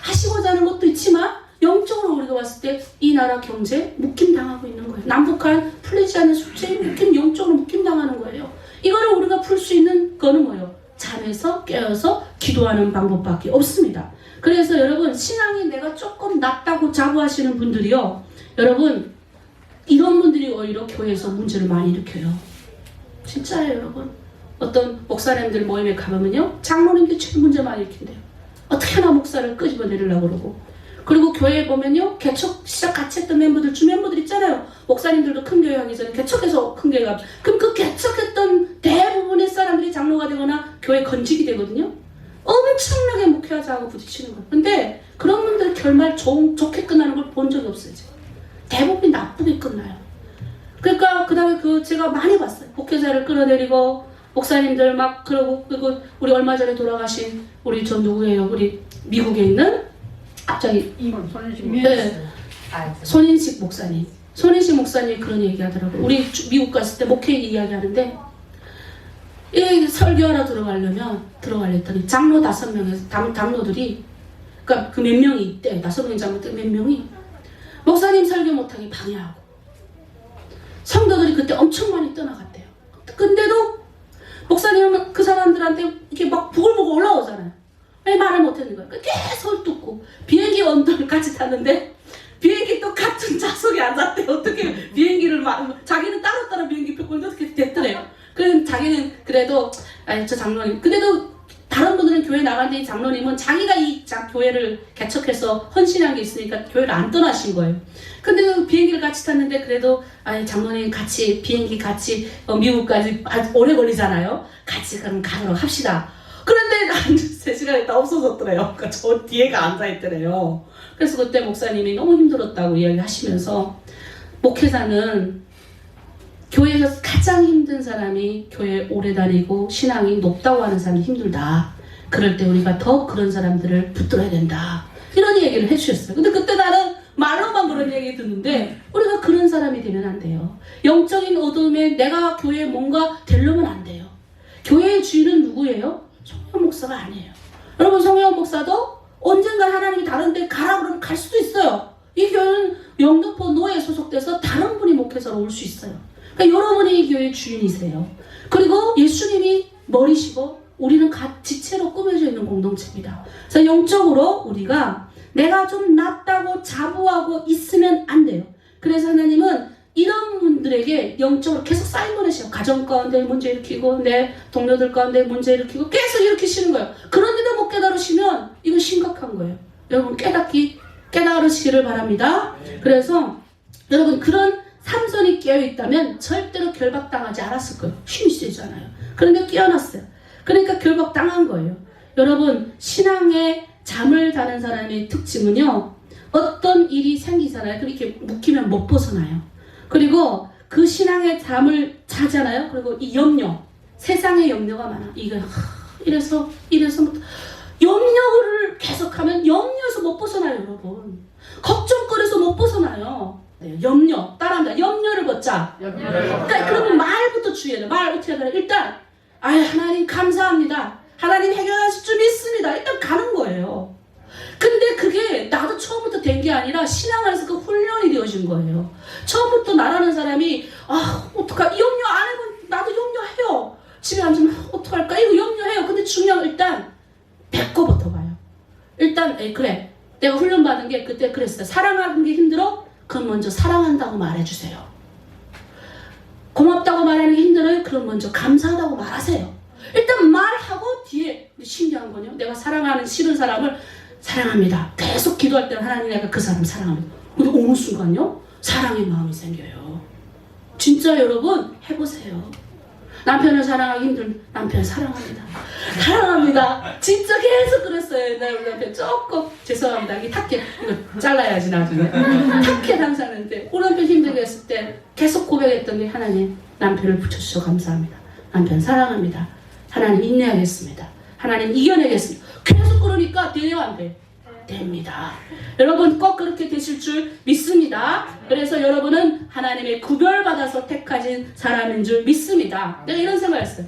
하시고자 하는 것도 있지만, 영적으로 우리가 봤을 때 이 나라 경제 묶임 당하고 있는 거예요. 남북한 풀리지 않는 숙제에 영적으로 묶임 당하는 거예요. 이거를 우리가 풀 수 있는 거는 뭐예요? 잠에서 깨어서 기도하는 방법밖에 없습니다. 그래서 여러분, 신앙이 내가 조금 낮다고 자부하시는 분들이요, 여러분, 이런 분들이 오히려 교회에서 문제를 많이 일으켜요. 진짜예요, 여러분. 어떤 목사님들 모임에 가보면요, 장로님들 제일 문제 많이 일으킨대요. 어떻게 하나 목사를 끄집어내려고 그러고. 그리고 교회에 보면요, 개척 시작 같이 했던 멤버들, 주 멤버들 있잖아요. 목사님들도 큰 교회 하기 전에 개척해서 큰 교회 가면, 그럼 그 개척했던 대부분의 사람들이 장로가 되거나 교회 건직이 되거든요. 엄청나게 목회하자고 부딪히는 거예요. 근데 그런 분들 결말 좋게 끝나는 걸 본 적이 없어요. 제가. 대부분이 나쁘게 끝나요. 그러니까 그 다음에 제가 많이 봤어요. 목회자를 끌어내리고 목사님들 막 그러고, 그리고 우리 얼마 전에 돌아가신 우리 저 누구예요? 우리 미국에 있는 갑자기 손인식 목사님. 손인식 목사님이 그런 얘기 하더라고요. 우리 미국 갔을 때 목회 이야기 하는데, 이 설교하러 들어가려더니 장로 5명에서 장로들이, 그러니까 그 몇 명이 있대. 5명 장로들 몇 명이 목사님 설교 못하게 방해하고, 성도들이 그때 엄청 많이 떠나갔대요. 근데도 목사님은 그 사람들한테 이렇게 막 부글부글 올라오잖아요. 왜 말을 못하는 거야? 계속 뚫고 비행기 언더를 같이 탔는데 비행기 또 같은 좌석에 앉았대. 어떻게 비행기를 자기는 따로 비행기 표 끊는데 어떻게 됐더래요. 그래서 자기는 그래도 저 장로님, 근데도 다른 분들은 교회 나간데 장로님은 자기가 이 교회를 개척해서 헌신한 게 있으니까 교회를 안 떠나신 거예요. 근데 비행기를 같이 탔는데 그래도 장로님 같이 비행기 같이 미국까지 아주 오래 걸리잖아요. 같이 그럼 가도록 합시다. 그런데 한 3시간 있다 없어졌더래요. 그러니까 저 뒤에가 앉아있더래요. 그래서 그때 목사님이 너무 힘들었다고 이야기하시면서, 목회자는 교회에서 가장 힘든 사람이 교회에 오래 다니고 신앙이 높다고 하는 사람이 힘들다. 그럴 때 우리가 더 그런 사람들을 붙들어야 된다. 이런 얘기를 해주셨어요. 근데 그때 나는 말로만 그런 얘기 듣는데, 우리가 그런 사람이 되면 안 돼요. 영적인 어둠에 내가 교회에 뭔가 되려면 안 돼요. 교회의 주인은 누구예요? 성령 목사가 아니에요. 여러분, 성령 목사도 언젠가 하나님이 다른 데 가라 그러면 갈 수도 있어요. 이 교회는 영등포 노예에 소속돼서 다른 분이 목회자로 올 수 있어요. 그러니까 여러분이 이 교회의 주인이세요. 그리고 예수님이 머리시고 우리는 지체로 꾸며져 있는 공동체입니다. 그래서 영적으로 우리가 내가 좀 낫다고 자부하고 있으면 안 돼요. 그래서 하나님은 이런 분들에게 영적으로 계속 쌓인 보내셔요. 가정 가운데 문제 일으키고 내 동료들 가운데 문제 일으키고 계속 일으키시는 거예요. 그런데도 못 깨달으시면 이건 심각한 거예요. 여러분, 깨달으시기를 바랍니다. 그래서 여러분, 그런 삼손이 깨어있다면 절대로 결박당하지 않았을 거예요. 힘이 세잖아요. 그런데 깨어났어요. 그러니까 결박당한 거예요. 여러분, 신앙에 잠을 자는 사람의 특징은요, 어떤 일이 생기잖아요. 그렇게 묶이면 못 벗어나요. 그리고 그 신앙의 잠을 자잖아요. 그리고 이 염려, 세상의 염려가 많아. 이래서 염려를 계속하면 염려에서 못 벗어나요, 여러분. 걱정거리에서 못 벗어나요. 네, 염려, 따라합니다. 염려를 벗자. 그러니까 그러면 말부터 주의해야 돼. 말 어떻게 해야 돼? 일단 하나님 감사합니다. 하나님 해결하실 줄 믿습니다. 일단 가는 거예요. 근데 그게 나도 처음부터 된 게 아니라 신앙 안에서 그 훈련이 되어진 거예요. 처음부터 나라는 사람이 어떡하, 염려 안 해본, 나도 염려해요. 집에 앉으면 어떡할까, 이거 염려해요. 근데 중요한 건 일단 배꼽부터 봐요. 일단 그래, 내가 훈련받은 게 그때 그랬어요. 사랑하는 게 힘들어? 그럼 먼저 사랑한다고 말해주세요. 고맙다고 말하는 게 힘들어요? 그럼 먼저 감사하다고 말하세요. 일단 말하고 뒤에, 신기한 건요, 내가 사랑하는 싫은 사람을 사랑합니다. 계속 기도할 때는 하나님, 내가 그 사람 사랑합니다. 근데 어느 순간요, 사랑의 마음이 생겨요. 진짜 여러분 해보세요. 남편을 사랑하기 힘든 남편 사랑합니다. 사랑합니다. 진짜 계속 그랬어요. 옛날에 우리 남편 조금 죄송합니다. 이 타켓 이거 잘라야지 나중에. 타켓 항상 하는데 우리 남편 힘들게 했을 때 계속 고백했던 게 하나님 남편을 붙여주셔서 감사합니다. 남편 사랑합니다. 하나님 인내하겠습니다. 하나님 이겨내겠습니다. 계속 그러니까 돼요 안 돼? 됩니다. 여러분 꼭 그렇게 되실 줄 믿습니다. 그래서 여러분은 하나님의 구별받아서 택하신 사람인 줄 믿습니다. 내가 이런 생각했어요.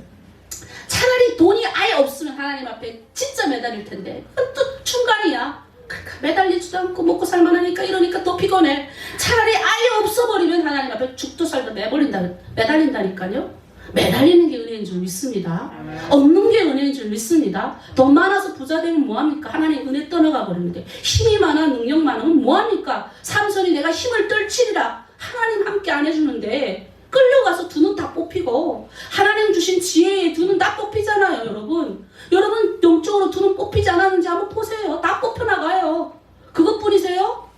차라리 돈이 아예 없으면 하나님 앞에 진짜 매달릴 텐데 또 중간이야. 그러니까 매달리지도 않고 먹고 살만하니까 이러니까 더 피곤해. 차라리 아예 없어버리면 하나님 앞에 죽도 살도 매달린다니까요. 매달리는 게 은혜인 줄 믿습니다. 없는 게 은혜인 줄 믿습니다. 돈 많아서 부자 되면 뭐합니까? 하나님 은혜 떠나가 버리는데 힘이 많아 능력 많으면 뭐합니까? 삼손이 내가 힘을 떨치리라 하나님 함께 안 해주는데 끌려가서 두 눈 다 뽑히고 하나님 주신 지혜에 두 눈 다 뽑히잖아요. 여러분 영적으로 두 눈 뽑히지 않았는지 한번 보세요. 다 뽑혀나가요. 그것뿐이세요?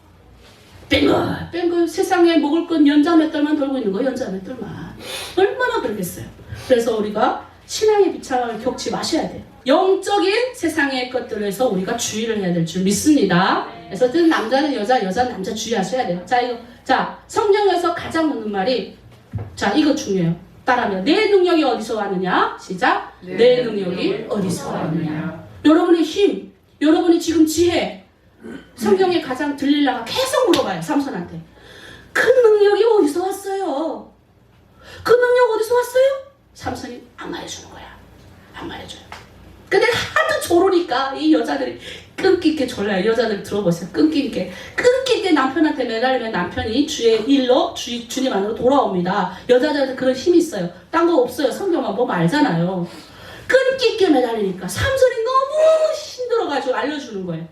뺑글 세상에 먹을 건 연자 몇 달만 돌고 있는 거예요. 연자 몇 달만. 얼마나 그러겠어요. 그래서 우리가 신앙의 비참함을 겪지 마셔야 돼요. 영적인 세상의 것들에서 우리가 주의를 해야 될 줄 믿습니다. 그래서 남자는 여자, 여자는 남자 주의하셔야 돼요. 자, 성경에서 가장 묻는 말이 자, 이거 중요해요. 따라하면 내 능력이 어디서 왔느냐? 시작. 내 능력이 어디서 왔느냐? 여러분의 힘, 여러분이 지금 지혜 성경에 가장 들릴라가 계속 물어봐요. 삼손한테. 그 능력이 어디서 왔어요? 그 능력 어디서 왔어요? 삼손이 안 말해주는 거야. 안 말해줘요. 근데 하도 조르니까 이 여자들이 끈기있게 졸라요. 여자들 들어보세요. 끈기있게 남편한테 매달리면 남편이 주의 일로 주님 안으로 돌아옵니다. 여자들한테 그런 힘이 있어요. 딴 거 없어요. 성경만 보면 알잖아요. 끈기있게 매달리니까 삼손이 너무 힘들어가지고 알려주는 거예요.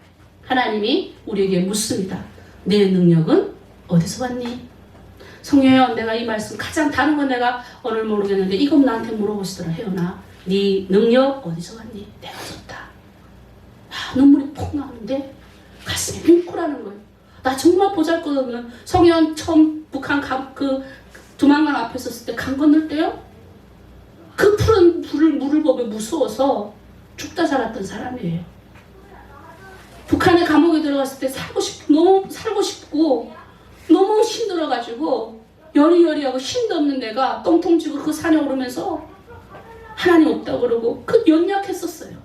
하나님이 우리에게 묻습니다. 내 능력은 어디서 왔니? 성령여, 내가 이 말씀 가장 다른 건 내가 오늘 모르겠는데 이건 나한테 물어보시더라. 혜연아, 네 능력 어디서 왔니? 내가 줬다. 눈물이 폭 나오는데 가슴이 뭉클하는 거예요. 나 정말 보잘것없는 성현 처음 북한 그 두만강 앞에 섰을 때 강 건널 때요. 그 푸른 물을 보며 무서워서 죽다 살았던 사람이에요. 북한의 감옥에 들어갔을 때 너무 살고 싶고 너무 힘들어가지고 여리여리하고 힘도 없는 내가 똥통 쥐고 그 산에 오르면서 하나님 없다고 그러고 그 연약했었어요.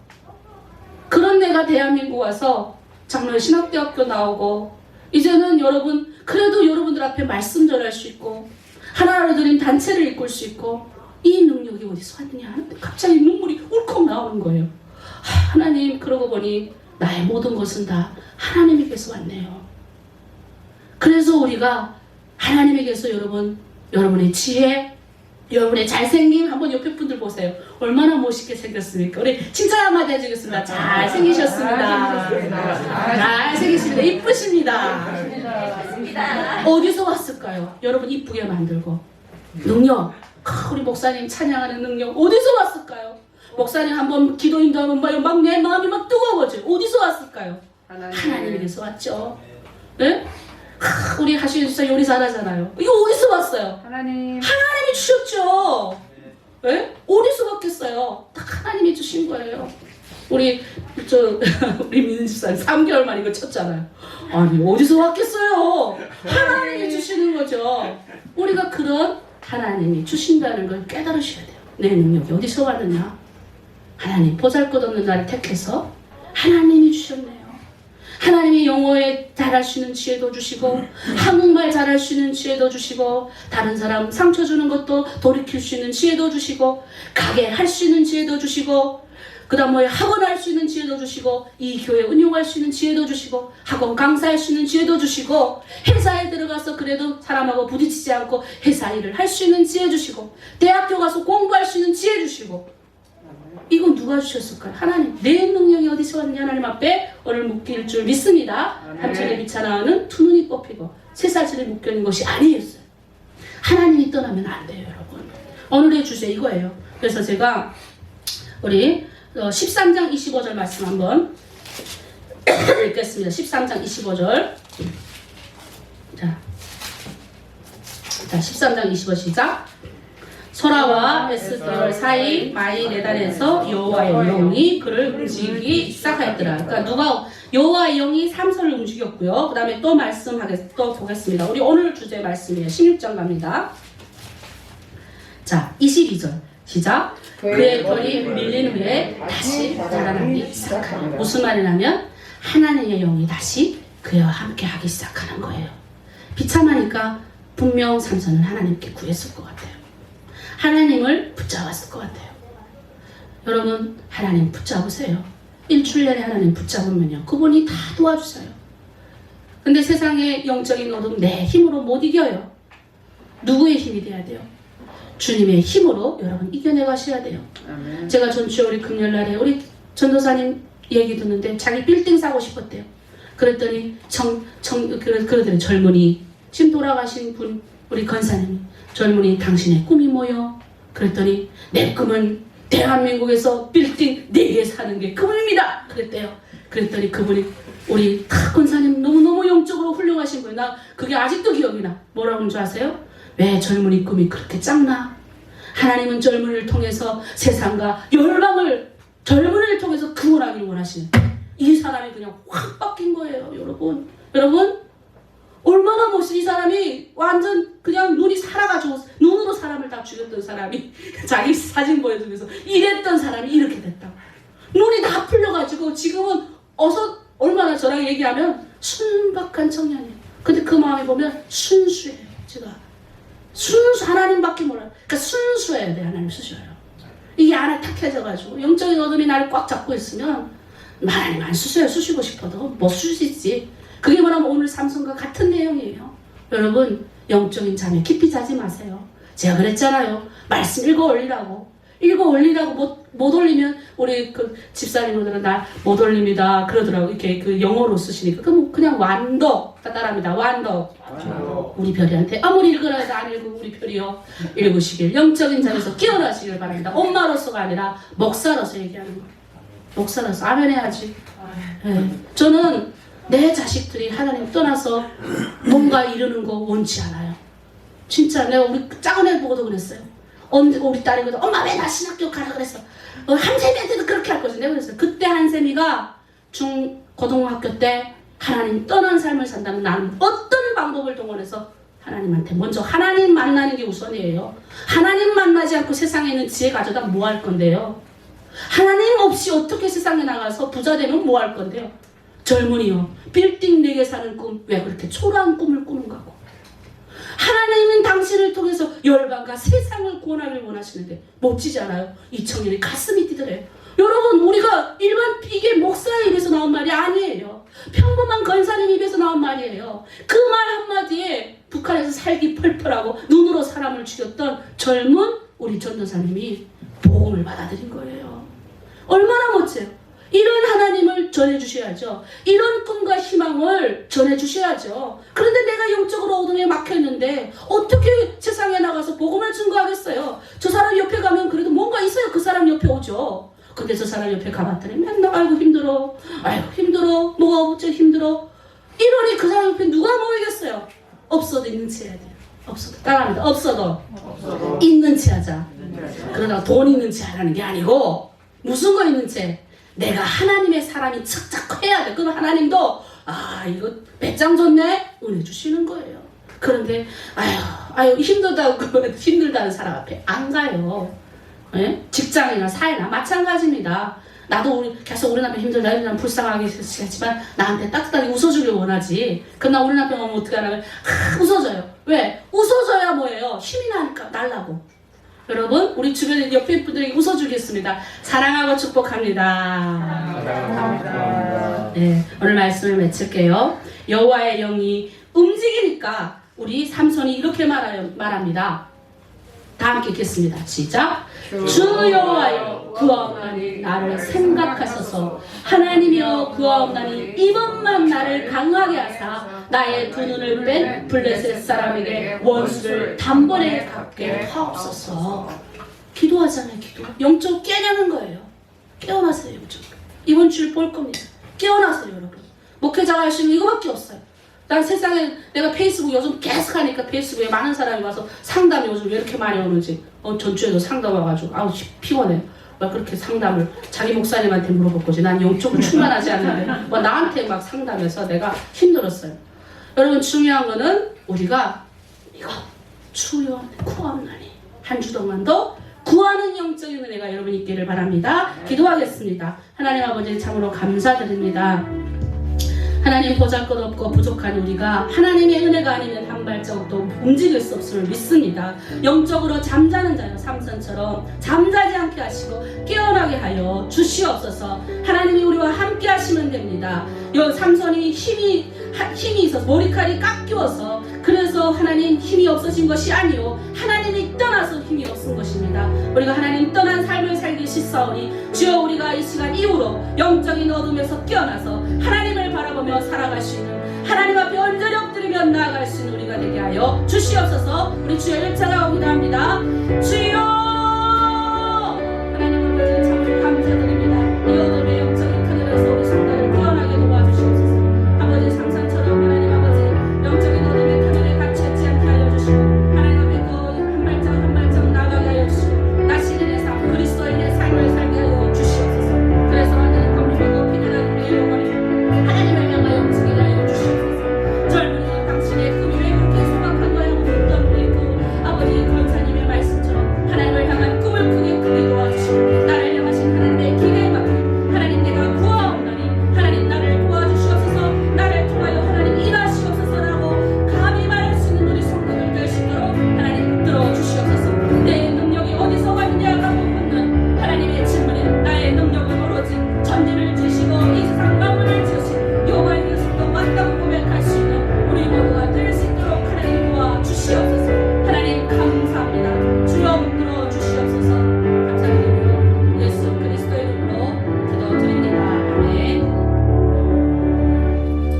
그런 내가 대한민국 와서 장로의 신학대학교 나오고 이제는 여러분 그래도 여러분들 앞에 말씀 전할 수 있고 하나로 드린 단체를 이끌 수 있고 이 능력이 어디서 왔느냐 하는데 갑자기 눈물이 울컥 나오는 거예요. 하나님 그러고 보니 나의 모든 것은 다 하나님에게서 왔네요. 그래서 우리가 하나님에게서 여러분의 지혜, 여러분의 잘생김 한번 옆에 분들 보세요. 얼마나 멋있게 생겼습니까? 우리 칭찬 한마디 해주겠습니다. 잘생기셨습니다. 잘생기십니다. 이쁘십니다. 어디서 왔을까요? 여러분 이쁘게 만들고 능력, 우리 목사님 찬양하는 능력 어디서 왔을까요? 목사님 한번 기도 인도하면 막 내 마음이 막 뜨거워져. 어디서 왔을까요? 하나님에게서 왔죠. 네? 우리 하시는 진짜 요리 잘하잖아요. 이거 어디서 왔어요? 하나님이 주셨죠. 네? 어디서 왔겠어요? 딱 하나님이 주신 거예요. 우리 민은 집사님 3개월 만에 이거 쳤잖아요. 아니 어디서 왔겠어요? 하나님이 주시는 거죠. 우리가 그런 하나님이 주신다는 걸 깨달으셔야 돼요. 내 능력이 어디서 왔느냐? 하나님 보잘것없는 나를 택해서 하나님이 주셨네요. 하나님이 영어에 잘할 수 있는 지혜도 주시고 한국말 잘할 수 있는 지혜도 주시고 다른 사람 상처 주는 것도 돌이킬 수 있는 지혜도 주시고 가게 할 수 있는 지혜도 주시고 그 다음 학원 할 수 있는 지혜도 주시고 이 교회 운용할 수 있는 지혜도 주시고 학원 강사할 수 있는 지혜도 주시고 회사에 들어가서 그래도 사람하고 부딪히지 않고 회사 일을 할 수 있는 지혜 주시고 대학교 가서 공부할 수 있는 지혜 주시고 이건 누가 주셨을까요? 하나님. 내 능력이 어디서 왔느냐 하나님 앞에 오늘 묶일 줄 믿습니다. 한철에 비차나는 두 눈이 뽑히고 세 살짜리 묶여있는 것이 아니었어요. 하나님이 떠나면 안 돼요, 여러분. 오늘의 주제 이거예요. 그래서 제가 우리 13장 25절 말씀 한번 읽겠습니다. 13장 25절. 자, 자, 13장 25 시작. 소라와 에스들 사이 마이레단에서 여호와의 영이 그를 움직이기 시작하였더라. 그러니까 누가 여호와의 영이 삼손을 움직였고요. 그 다음에 또 보겠습니다. 우리 오늘 주제 말씀이에요. 16장 갑니다. 자, 22절 시작. 그의 결이 밀린 후에 다시 자라나기 시작하는. 무슨 말이냐면 하나님의 영이 다시 그와 함께 하기 시작하는 거예요. 비참하니까 분명 삼손은 하나님께 구했을 것 같아요. 하나님을 붙잡았을 것 같아요. 여러분, 하나님 붙잡으세요. 일주일내내 하나님 붙잡으면요, 그분이 다 도와주세요. 근데 세상의 영적인 어둠 내 힘으로 못 이겨요. 누구의 힘이 돼야 돼요? 주님의 힘으로 여러분 이겨내가셔야 돼요. 아멘. 제가 전주에 우리 금요일날에 우리 전도사님 얘기 듣는데 자기 빌딩 사고 싶었대요. 그랬더니 그러더니 젊은이, 지금 돌아가신 분, 우리 권사님이, 젊은이 당신의 꿈이 뭐요? 그랬더니 내 꿈은 대한민국에서 빌딩 4개 사는 게 꿈입니다. 그랬대요. 그랬더니 그분이, 우리 권사님 너무너무 영적으로 훌륭하신 거예요. 나 그게 아직도 기억이 나. 뭐라고 하는 줄 아세요? 왜 젊은이 꿈이 그렇게 작나? 하나님은 젊은이를 통해서 세상과 열방을 젊은이를 통해서 구원하기를 원하시는, 이 사람이 그냥 확 바뀐 거예요. 여러분 얼마나 멋있어. 이 사람이 완전 그냥 눈이 살아가지고 눈으로 사람을 다 죽였던 사람이 자기 사진 보여주면서 이랬던 사람이 이렇게 됐다. 눈이 다 풀려가지고 지금은 얼마나 저랑 얘기하면 순박한 청년이에요. 근데 그 마음에 보면 순수해요. 제가 하나님밖에 몰라요. 그러니까 순수해야 돼. 하나님 쓰셔요. 이게 안에 탁해져가지고 영적인 어둠이 나를 꽉 잡고 있으면 하나님 안 쓰셔요. 쓰시고 싶어도 못 쓰시지. 그게 뭐냐면 오늘 삼손과 같은 내용이에요. 여러분, 영적인 잠에 깊이 자지 마세요. 제가 그랬잖아요. 말씀 읽어 올리라고 못 올리면 우리 그 집사님들은 나 못 올립니다 그러더라고. 이렇게 그 영어로 쓰시니까 그냥 완덕 따라합니다. 완덕. 우리 별이한테 아무리 읽으라 해도 안 읽고 우리 별이요 읽으시길, 영적인 잠에서 깨어나시길 바랍니다. 엄마로서가 아니라 목사로서 얘기하는 거예요. 목사로서 아멘 해야지. 네. 저는 내 자식들이 하나님 떠나서 뭔가 이루는 거 원치 않아요. 진짜 내가 우리 작은 애 보고도 그랬어요. 우리 딸이 그래서 엄마 왜 나 신학교 가라 그랬어. 한샘이한테도 그렇게 할 거지. 내가 그랬어요. 그때 한샘이가 고등학교 때 하나님 떠난 삶을 산다면 나는 어떤 방법을 동원해서 하나님한테 먼저 하나님 만나는 게 우선이에요. 하나님 만나지 않고 세상에 있는 지혜 가져다 뭐 할 건데요? 하나님 없이 어떻게 세상에 나가서 부자 되면 뭐 할 건데요? 젊은이요, 빌딩 4개 사는 꿈, 왜 그렇게 초라한 꿈을 꾸는가고? 하나님은 당신을 통해서 열방과 세상을 구원하길 원하시는데 멋지지 않아요? 이 청년이 가슴이 뛰더래요. 여러분, 우리가 일반 이게 목사의 입에서 나온 말이 아니에요. 평범한 권사님 입에서 나온 말이에요. 그 말 한마디에 북한에서 살기 펄펄하고 눈으로 사람을 죽였던 젊은 우리 전도사님이 복음을 받아들인 거예요. 얼마나 멋져요. 이런 하나님을 전해주셔야죠. 이런 꿈과 희망을 전해주셔야죠. 그런데 내가 영적으로 어둠에 막혀있는데 어떻게 세상에 나가서 복음을 증거하겠어요? 저 사람 옆에 가면 그래도 뭔가 있어요. 그 사람 옆에 오죠. 근데 저 사람 옆에 가봤더니 맨날 아이고 힘들어 뭐가 어째 힘들어 이러니 그 사람 옆에 누가 모이겠어요? 없어도 있는 채 해야 돼요. 없어도 따라합니다. 없어도 있는 채 하자. 그러다가 돈 있는 채 하라는 게 아니고 무슨 거 있는 채? 내가 하나님의 사람이 착착해야 돼. 그럼 하나님도 이거 배짱 좋네? 은혜 주시는 거예요. 그런데 힘들다는 사람 앞에 안 가요. 예? 직장이나 사회나 마찬가지입니다. 나도 계속 우리 남편 힘들다 불쌍하게 했지만 나한테 따뜻하게 웃어주길 원하지. 그러나 우리 남편 오면 어떻게 하냐면 웃어줘요. 왜? 웃어줘야 뭐예요? 힘이 나니까 날라고. 여러분, 우리 주변에 옆에 분들에게 웃어주겠습니다. 사랑하고 축복합니다. 사랑합니다. 네, 오늘 말씀을 맺을게요. 여호와의 영이 움직이니까 우리 삼손이 이렇게 말합니다. 다 함께 읽겠습니다. 시작. 주 여호와여, 구하옵나니 나를 생각하소서. 하나님이여, 구하옵나니 이번만 나를 강하게 하사 나의 두 눈을 뺀 블레셋 사람에게 원수를 단번에 갚게 하옵소서. 기도하잖아요. 기도. 영적 깨냐는 거예요. 깨어나세요. 영적. 이번 주일 볼 겁니다. 깨어나세요. 여러분. 목회자가 할 수 있는 이거밖에 없어요. 난 세상에 내가 페이스북 요즘 계속 하니까 페이스북에 많은 사람이 와서 상담이 요즘 왜 이렇게 많이 오는지 전주에도 상담 와가지고 아우 피곤해. 막 그렇게 상담을 자기 목사님한테 물어볼 거지. 난 영적으로 충만하지 않는데 나한테 막 상담해서 내가 힘들었어요. 여러분 중요한 거는 우리가 이거 주여 구하옵나니 한 주 동안도 구하는 영적인 은혜가 여러분 있기를 바랍니다. 기도하겠습니다. 하나님 아버지 참으로 감사드립니다. 하나님 보잘것없고 부족한 우리가 하나님의 은혜가 아니면 한 발자국도 움직일 수 없음을 믿습니다. 영적으로 잠자는 자여 삼손처럼 잠자지 않게 하시고 깨어나게 하여 주시옵소서. 하나님이 우리와 함께 하시면 됩니다. 삼손이 힘이 있어서 머리칼이 깎여서 그래서 하나님 힘이 없어진 것이 아니요 하나님이 떠나서 힘이 없은 것입니다. 우리가 하나님 떠난 삶을 살기 싫사오니 주여 우리가 이 시간 이후로 영적인 어둠에서 깨어나서 하나님을 바라보며 살아갈 수 있는 하나님 앞에 언제리 엎드리며 나아갈 수 있는 우리가 되게 하여 주시옵소서. 우리 주여 일창하고 기도합니다. 주여